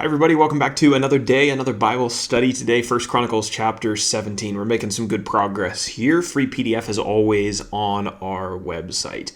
Hi everybody, welcome back to another day, another Bible study today, 1 Chronicles chapter 17. We're making some good progress here. Free PDF is always on our website.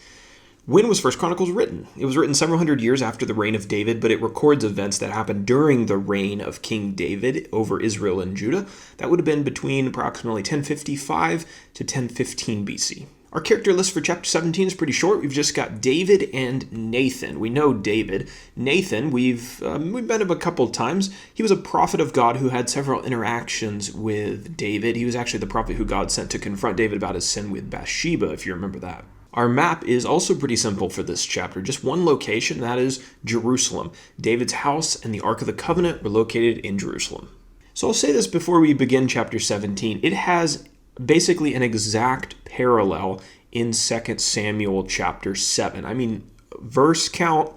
When was 1 Chronicles written? It was written several hundred years after the reign of David, but it records events that happened during the reign of King David over Israel and Judah. That would have been between approximately 1055 to 1015 BC. Our character list for chapter 17 is pretty short. We've just got David and Nathan. We know David. Nathan, we've met him a couple times. He was a prophet of God who had several interactions with David. He was actually the prophet who God sent to confront David about his sin with Bathsheba, if you remember that. Our map is also pretty simple for this chapter. Just one location, that is Jerusalem. David's house and the Ark of the Covenant were located in Jerusalem. So I'll say this before we begin chapter 17. It has basically an exact parallel in 2 Samuel chapter 7. I mean, verse count,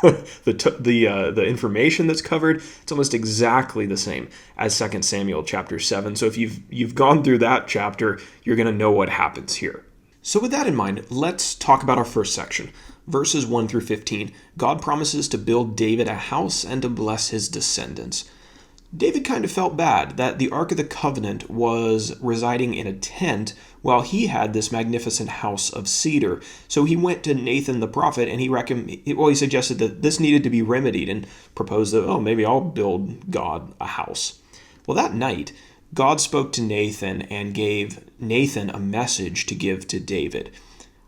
the information that's covered, it's almost exactly the same as 2 Samuel chapter 7. So if you've gone through that chapter, you're going to know what happens here. So with that in mind, let's talk about our first section. Verses 1 through 15. God promises to build David a house and to bless his descendants. David kind of felt bad that the Ark of the Covenant was residing in a tent while he had this magnificent house of cedar. So he went to Nathan the prophet and he suggested that this needed to be remedied and proposed that, maybe I'll build God a house. Well, that night, God spoke to Nathan and gave Nathan a message to give to David.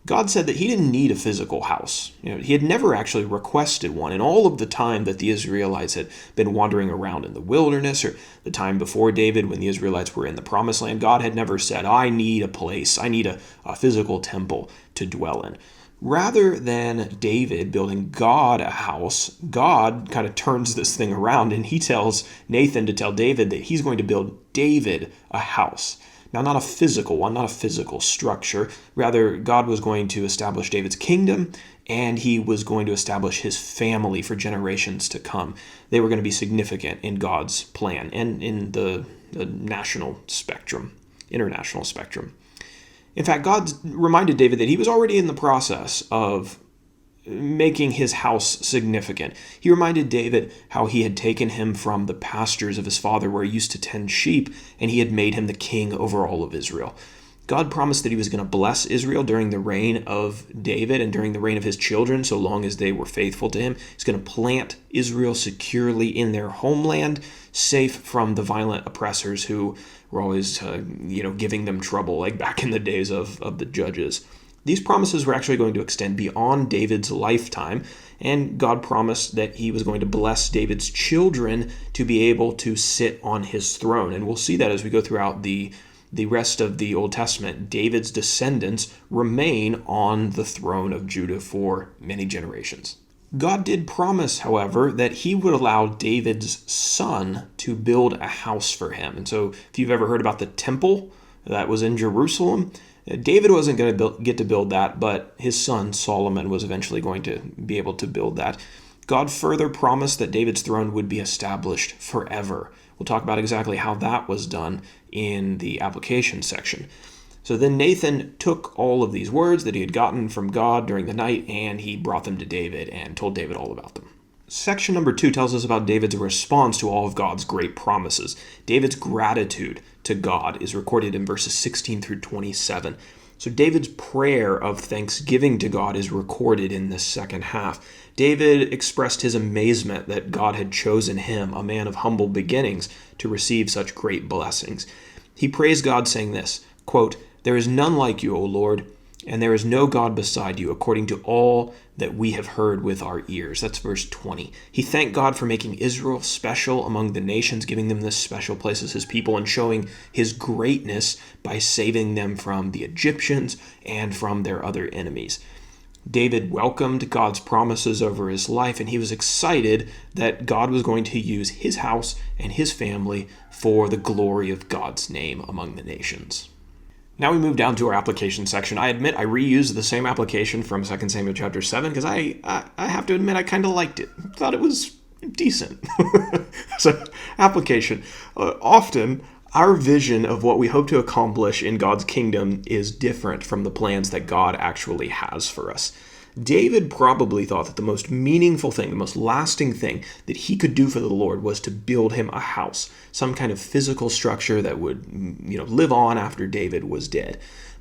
God said that he didn't need a physical house. He had never actually requested one. In all of the time that the Israelites had been wandering around in the wilderness, or the time before David when the Israelites were in the Promised Land, God had never said, I need a place, I need a physical temple to dwell in. Rather than David building God a house, God kind of turns this thing around and he tells Nathan to tell David that he's going to build David a house. Now, not a physical one, not a physical structure. Rather, God was going to establish David's kingdom, and he was going to establish his family for generations to come. They were going to be significant in God's plan and in the national spectrum, international spectrum. In fact, God reminded David that he was already in the process of making his house significant. He reminded David how he had taken him from the pastures of his father where he used to tend sheep, and he had made him the king over all of Israel. God promised that he was going to bless Israel during the reign of David and during the reign of his children, so long as they were faithful to him. He's going to plant Israel securely in their homeland, safe from the violent oppressors who were always giving them trouble, like back in the days of the judges. These promises were actually going to extend beyond David's lifetime, and God promised that he was going to bless David's children to be able to sit on his throne. And we'll see that as we go throughout the rest of the Old Testament. David's descendants remain on the throne of Judah for many generations. God did promise, however, that he would allow David's son to build a house for him. And so if you've ever heard about the temple that was in Jerusalem, David wasn't going to get to build that, but his son Solomon was eventually going to be able to build that. God further promised that David's throne would be established forever. We'll talk about exactly how that was done in the application section. So then Nathan took all of these words that he had gotten from God during the night, and he brought them to David and told David all about them. Section number 2 tells us about David's response to all of God's great promises. David's gratitude to God is recorded in verses 16 through 27. So David's prayer of thanksgiving to God is recorded in this second half. David expressed his amazement that God had chosen him, a man of humble beginnings, to receive such great blessings. He praised God saying this, quote, "There is none like you, O Lord, and there is no God beside you, according to all that we have heard with our ears." That's verse 20. He thanked God for making Israel special among the nations, giving them this special place as his people, and showing his greatness by saving them from the Egyptians and from their other enemies. David welcomed God's promises over his life, and he was excited that God was going to use his house and his family for the glory of God's name among the nations. Now we move down to our application section. I admit I reused the same application from 2 Samuel chapter 7 because I have to admit I kind of liked it. Thought it was decent. So, application. Often, our vision of what we hope to accomplish in God's kingdom is different from the plans that God actually has for us. David probably thought that the most meaningful thing, the most lasting thing that he could do for the Lord was to build him a house, some kind of physical structure that would, live on after David was dead.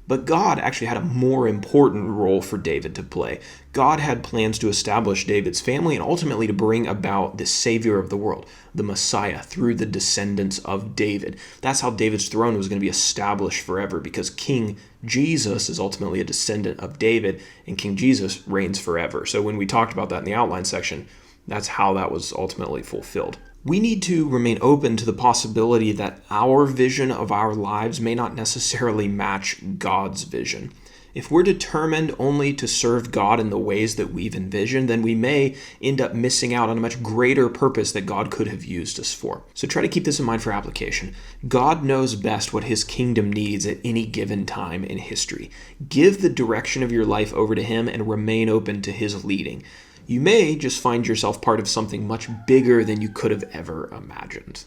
But God actually had a more important role for David to play. God had plans to establish David's family and ultimately to bring about the Savior of the world, the Messiah, through the descendants of David. That's how David's throne was going to be established forever, because King Jesus is ultimately a descendant of David, and King Jesus reigns forever. So when we talked about that in the outline section, that's how that was ultimately fulfilled. We need to remain open to the possibility that our vision of our lives may not necessarily match God's vision. If we're determined only to serve God in the ways that we've envisioned, then we may end up missing out on a much greater purpose that God could have used us for. So try to keep this in mind for application. God knows best what his kingdom needs at any given time in history. Give the direction of your life over to him and remain open to his leading. You may just find yourself part of something much bigger than you could have ever imagined.